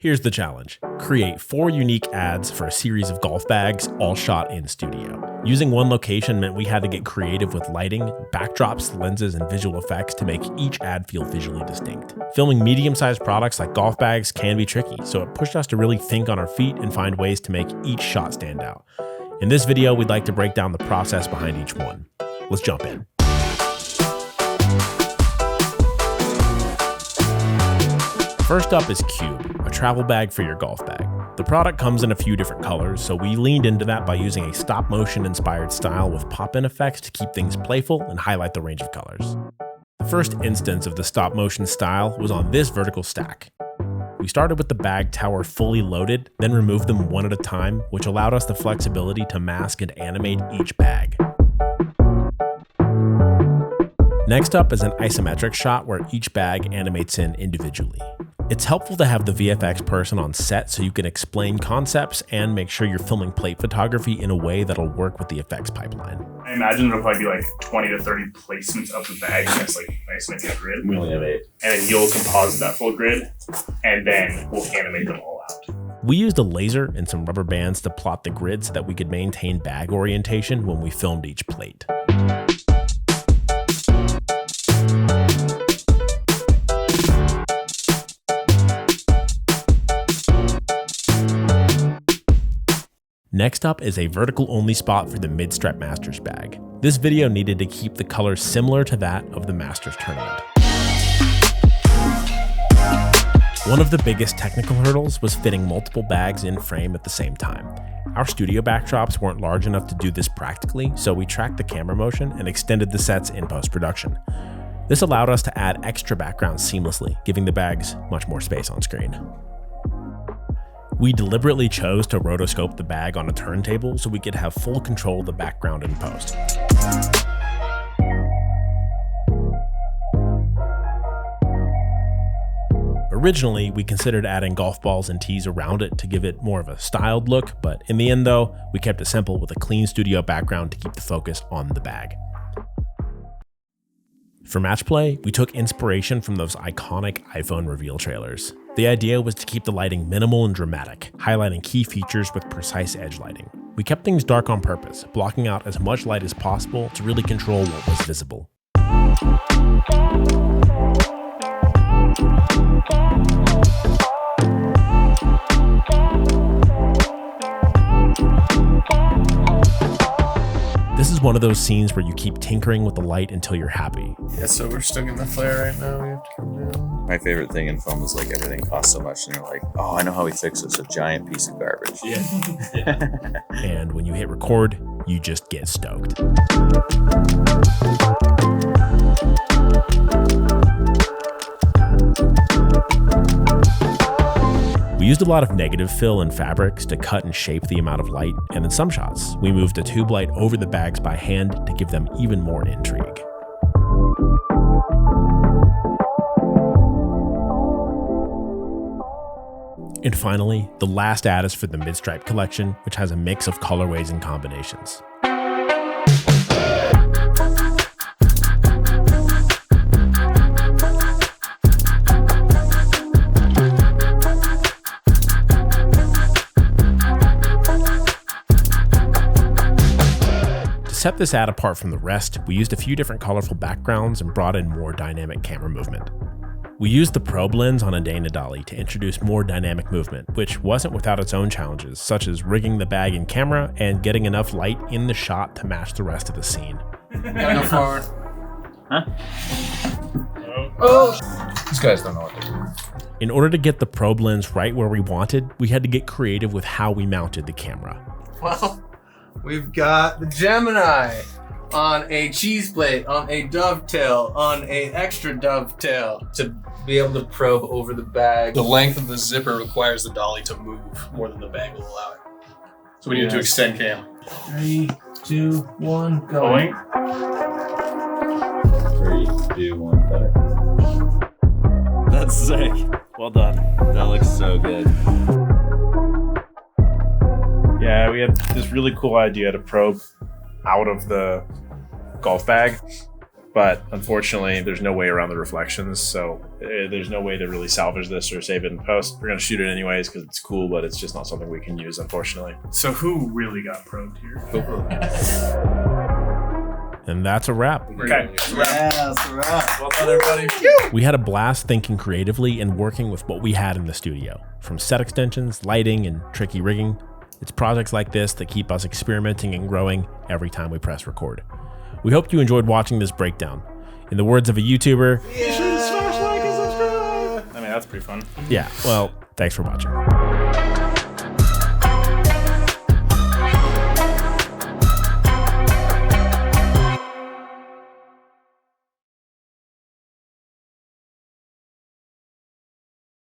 Here's the challenge. Create 4 unique ads for a series of golf bags, all shot in studio. Using one location meant we had to get creative with lighting, backdrops, lenses, and visual effects to make each ad feel visually distinct. Filming medium-sized products like golf bags can be tricky, so it pushed us to really think on our feet and find ways to make each shot stand out. In this video, we'd like to break down the process behind each one. Let's jump in. First up is Kube, a travel bag for your golf bag. The product comes in a few different colors, so we leaned into that by using a stop-motion inspired style with pop-in effects to keep things playful and highlight the range of colors. The first instance of the stop-motion style was on this vertical stack. We started with the bag tower fully loaded, then removed them one at a time, which allowed us the flexibility to mask and animate each bag. Next up is an isometric shot where each bag animates in individually. It's helpful to have the VFX person on set so you can explain concepts and make sure you're filming plate photography in a way that'll work with the effects pipeline. I imagine it'll probably be like 20 to 30 placements of the bag against like nice grid. We only have 8. And then you'll composite that full grid, and then we'll animate them all out. We used a laser and some rubber bands to plot the grid so that we could maintain bag orientation when we filmed each plate. Next up is a vertical only spot for the mid-stripe Masters bag. This video needed to keep the colors similar to that of the Masters tournament. One of the biggest technical hurdles was fitting multiple bags in frame at the same time. Our studio backdrops weren't large enough to do this practically, so we tracked the camera motion and extended the sets in post-production. This allowed us to add extra backgrounds seamlessly, giving the bags much more space on screen. We deliberately chose to rotoscope the bag on a turntable so we could have full control of the background in post. Originally, we considered adding golf balls and tees around it to give it more of a styled look, but in the end though, we kept it simple with a clean studio background to keep the focus on the bag. For Matchplay, we took inspiration from those iconic iPhone reveal trailers. The idea was to keep the lighting minimal and dramatic, highlighting key features with precise edge lighting. We kept things dark on purpose, blocking out as much light as possible to really control what was visible. This is one of those scenes where you keep tinkering with the light until you're happy. Yeah, so we're stuck in the flare right now. We have to come down. My favorite thing in film is like everything costs so much and you're like, oh, I know how we fix this, a giant piece of garbage. Yeah. And when you hit record, you just get stoked. We used a lot of negative fill and fabrics to cut and shape the amount of light, and in some shots, we moved a tube light over the bags by hand to give them even more intrigue. And finally, the last ad is for the mid-stripe collection, which has a mix of colorways and combinations. To set this ad apart from the rest, we used a few different colorful backgrounds and brought in more dynamic camera movement. We used the probe lens on a Dana Dolly to introduce more dynamic movement, which wasn't without its own challenges, such as rigging the bag in camera and getting enough light in the shot to match the rest of the scene. Go forward. Huh? Oh! These guys don't know what they're doing. In order to get the probe lens right where we wanted, we had to get creative with how we mounted the camera. Well, we've got the Gemini on a cheese plate, on a dovetail, on a extra dovetail to be able to probe over the bag. The length of the zipper requires the dolly to move more than the bag will allow it. So we need to extend cam. 3, 2, 1, go. Going. 3, 2, 1, better. That's sick. Well done. That looks so good. Yeah, we had this really cool idea to probe out of the golf bag but unfortunately there's no way around the reflections, so there's no way to really salvage this or save it in post. We're gonna shoot it anyways because it's cool, but it's just not something we can use, unfortunately. So who really got probed here? And that's a wrap. Okay. Yes, right. Well done, everybody. We had a blast thinking creatively and working with what we had in the studio. From set extensions, lighting, and tricky rigging, it's projects like this that keep us experimenting and growing every time we press record. We hope you enjoyed watching this breakdown. In the words of a YouTuber, I mean, that's pretty fun. yeah, well, thanks for watching.